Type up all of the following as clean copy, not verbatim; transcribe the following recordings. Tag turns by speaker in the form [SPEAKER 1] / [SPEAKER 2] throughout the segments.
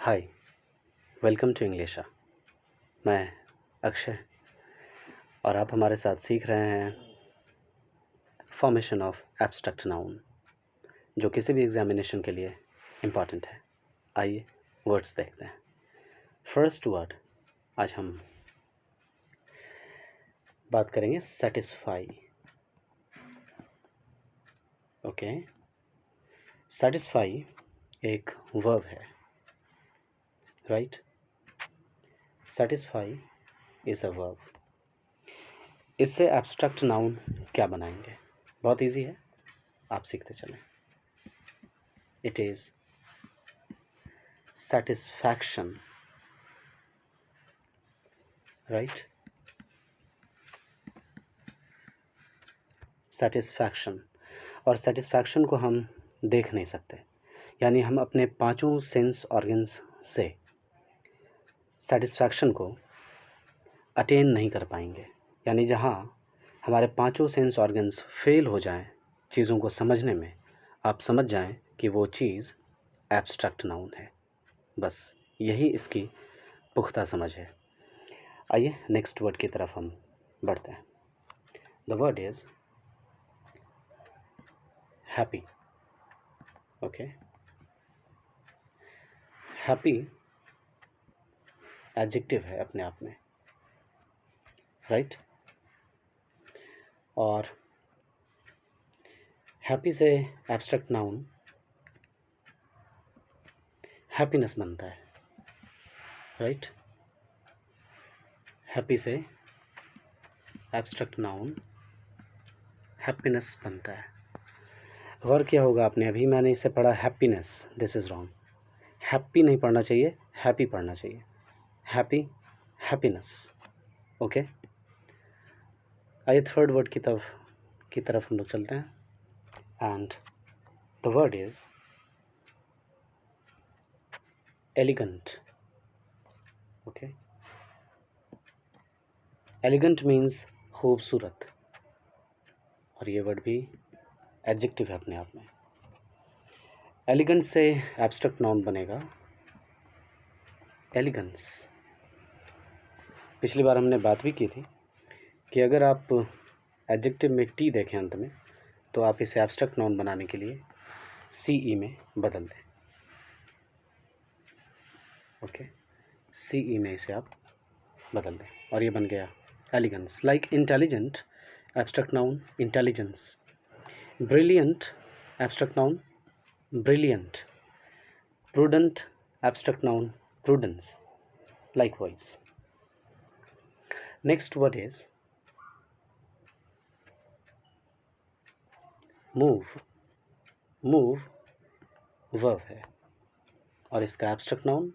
[SPEAKER 1] Hi, welcome to इंग्लिशा। मैं अक्षय और आप हमारे साथ सीख रहे हैं फॉर्मेशन ऑफ एब्स्ट्रैक्ट नाउन, जो किसी भी एग्जामिनेशन के लिए इम्पॉर्टेंट है। आइए वर्ड्स देखते हैं। फर्स्ट वर्ड आज हम बात करेंगे सेटिस्फाई। ओके, सेटिस्फाई एक वर्ब है, right? Satisfy is a verb. इससे एब्स्ट्रैक्ट नाउन क्या बनाएंगे? बहुत इजी है, आप सीखते चलें। It is satisfaction, right? satisfaction, और satisfaction को हम देख नहीं सकते, यानी हम अपने पांचों सेंस ऑर्गन्स से satisfaction को अटेन नहीं कर पाएंगे। यानी जहाँ हमारे पांचों सेंस ऑर्गन्स फेल हो जाएं चीज़ों को समझने में, आप समझ जाएं कि वो चीज़ एब्स्ट्रैक्ट नाउन है। बस यही इसकी पुख्ता समझ है। आइए नेक्स्ट वर्ड की तरफ हम बढ़ते हैं। The word is happy. Okay, happy adjective है अपने आप में, राइट? और हैप्पी से एब्स्ट्रैक्ट नाउन हैप्पीनेस बनता है, राइट? हैप्पी से एब्स्ट्रैक्ट नाउन हैप्पीनेस बनता है। गौर किया होगा आपने, अभी मैंने इसे पढ़ा happiness, this is wrong. Happy नहीं पढ़ना चाहिए, हैप्पी पढ़ना चाहिए। Happy, happiness. ओके, आइए थर्ड वर्ड की तरफ हम लोग चलते हैं। And the word is elegant. Okay, elegant means खूबसूरत, और ये वर्ड भी एडजेक्टिव है अपने आप में। एलिगेंट से एब्स्ट्रैक्ट नाउन बनेगा एलिगेंस। पिछली बार हमने बात भी की थी कि अगर आप एडजेक्टिव में टी देखें अंत में, तो आप इसे एब्स्ट्रैक्ट नाउन बनाने के लिए सी में बदल दें। ओके, सी में इसे आप बदल दें और ये बन गया elegance. Like intelligent, abstract noun intelligence. Brilliant, abstract noun brilliant. Prudent, abstract noun prudence. Likewise. Next word is move. Move verb है और इसका abstract noun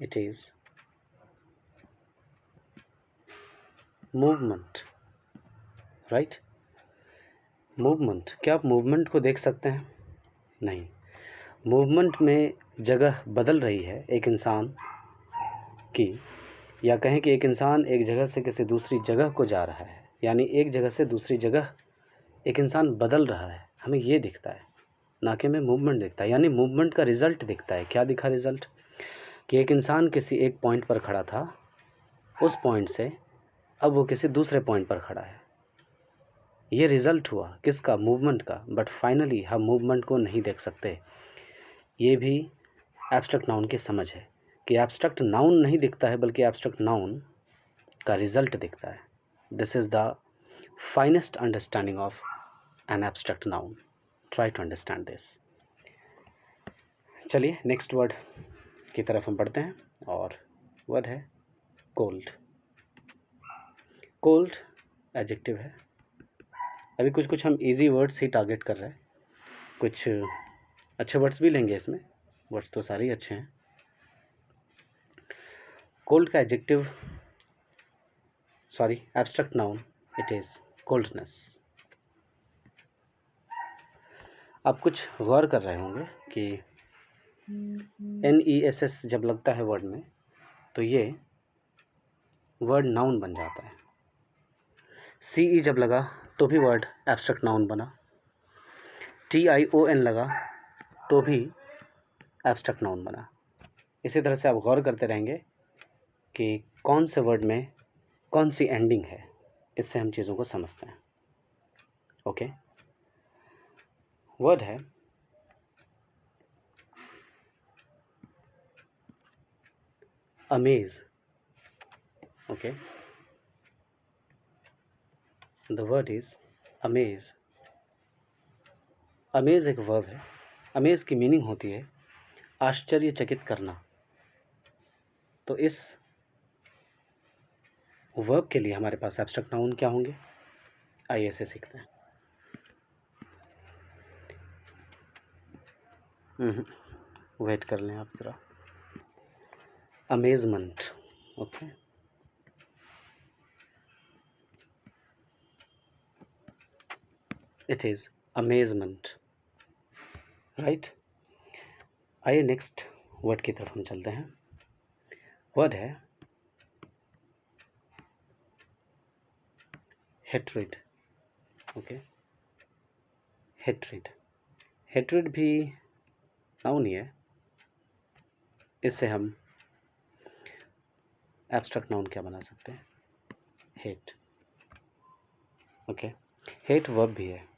[SPEAKER 1] it is movement, right? Movement. क्या आप मूवमेंट को देख सकते हैं? नहीं। मूवमेंट में जगह बदल रही है एक इंसान की, या कहें कि एक इंसान एक जगह से किसी दूसरी जगह को जा रहा है, यानी एक जगह से दूसरी जगह एक इंसान बदल रहा है, हमें ये दिखता है, ना कि हमें मूवमेंट दिखता है। यानी मूवमेंट का रिज़ल्ट दिखता है। क्या दिखा रिज़ल्ट? कि एक इंसान किसी एक पॉइंट पर खड़ा था, उस पॉइंट से अब वो किसी दूसरे पॉइंट पर खड़ा है। ये रिज़ल्ट हुआ किसका? मूवमेंट का। बट फाइनली हम मूवमेंट को नहीं देख सकते। ये भी एब्स्ट्रैक्ट नाउन की समझ है कि एब्स्ट्रैक्ट नाउन नहीं दिखता है, बल्कि एब्स्ट्रैक्ट नाउन का रिज़ल्ट दिखता है। This is the finest understanding of an abstract noun. Try to understand this. चलिए नेक्स्ट वर्ड की तरफ हम बढ़ते हैं, और वर्ड है कोल्ड। कोल्ड एडजेक्टिव है। अभी कुछ हम इजी वर्ड्स ही टारगेट कर रहे हैं, कुछ अच्छे वर्ड्स भी लेंगे इसमें। वर्ड्स तो सारे ही अच्छे हैं। कोल्ड का adjective, sorry abstract noun it is coldness. आप कुछ गौर कर रहे होंगे कि NESS जब लगता है वर्ड में, तो ये वर्ड नाउन बन जाता है। CE जब लगा तो भी वर्ड एब्स्ट्रैक्ट नाउन बना। TION लगा तो भी एब्स्ट्रैक्ट नाउन बना। इसी तरह से आप गौर करते रहेंगे कि कौन से वर्ड में कौन सी एंडिंग है, इससे हम चीज़ों को समझते हैं। ओके, वर्ड है amaze. Okay, the word is amaze. Amaze एक वर्ब है। अमेज की मीनिंग होती है आश्चर्यचकित करना। तो इस वर्ब के लिए हमारे पास एब्स्ट्रैक्ट नाउन क्या होंगे, आइए इसे सीखते हैं। वेट कर लें आप ज़रा। Amazement. Okay, it is amazement, right. आइए नेक्स्ट वर्ड की तरफ हम चलते हैं। वर्ड है हेट्रेड। Okay, hatred. हेट्रेड भी नाउन ही है। इससे हम एब्स्ट्रैक्ट नाउन क्या बना सकते हैं, हेट। ओके, हेट वर्ब भी है।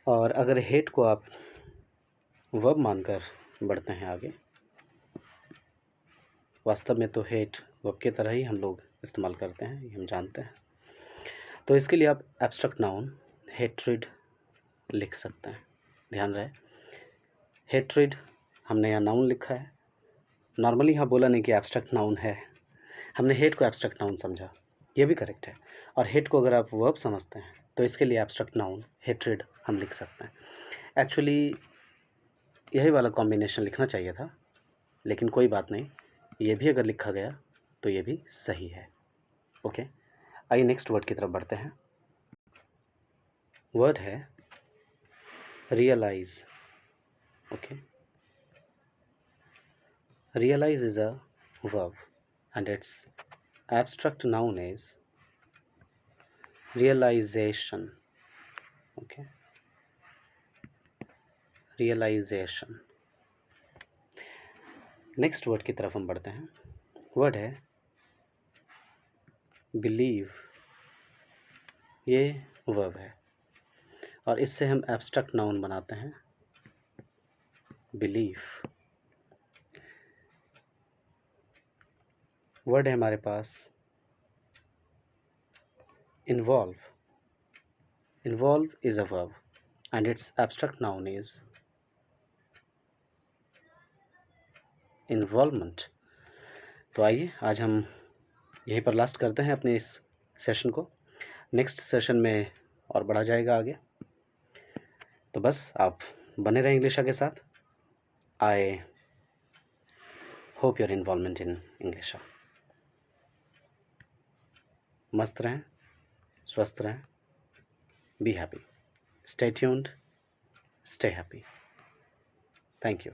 [SPEAKER 1] और अगर हेट को आप वर्ब मानकर बढ़ते हैं आगे, वास्तव में तो हेट वर्ब की तरह ही हम लोग इस्तेमाल करते हैं, ये हम जानते हैं। तो इसके लिए आप एब्स्ट्रैक्ट नाउन हेट्रेड लिख सकते हैं। ध्यान रहे, हेट्रेड हमने यहाँ नाउन लिखा है। नॉर्मली यहाँ बोला नहीं कि एब्स्ट्रैक्ट नाउन है, हमने हेट को एब्स्ट्रैक्ट नाउन समझा, ये भी करेक्ट है। और हेट को अगर आप वर्ब समझते हैं तो इसके लिए एब्स्ट्रैक्ट नाउन हेट्रेड हम लिख सकते हैं। एक्चुअली यही वाला कॉम्बिनेशन लिखना चाहिए था, लेकिन कोई बात नहीं, ये भी अगर लिखा गया तो ये भी सही है। ओके, आइए नेक्स्ट वर्ड की तरफ बढ़ते हैं। वर्ड है realise. Okay, realise is a verb and its abstract noun is realization. Okay, realization. Next word की तरफ हम बढ़ते हैं। वर्ड है बिलीव। ये वर्ब है और इससे हम एब्स्ट्रैक्ट नाउन बनाते हैं बिलीफ। वर्ड है हमारे पास involve. Involve is a verb and its abstract noun is involvement. तो आइए आज हम यहीं पर लास्ट करते हैं अपने इस सेशन को। नेक्स्ट सेशन में और बढ़ा जाएगा आगे। तो बस आप बने रहें इंग्लिशा के साथ। I hope your involvement in इंग्लिशा। मस्त रहें, स्वस्थ रहें, be happy, stay tuned, stay happy. Thank you.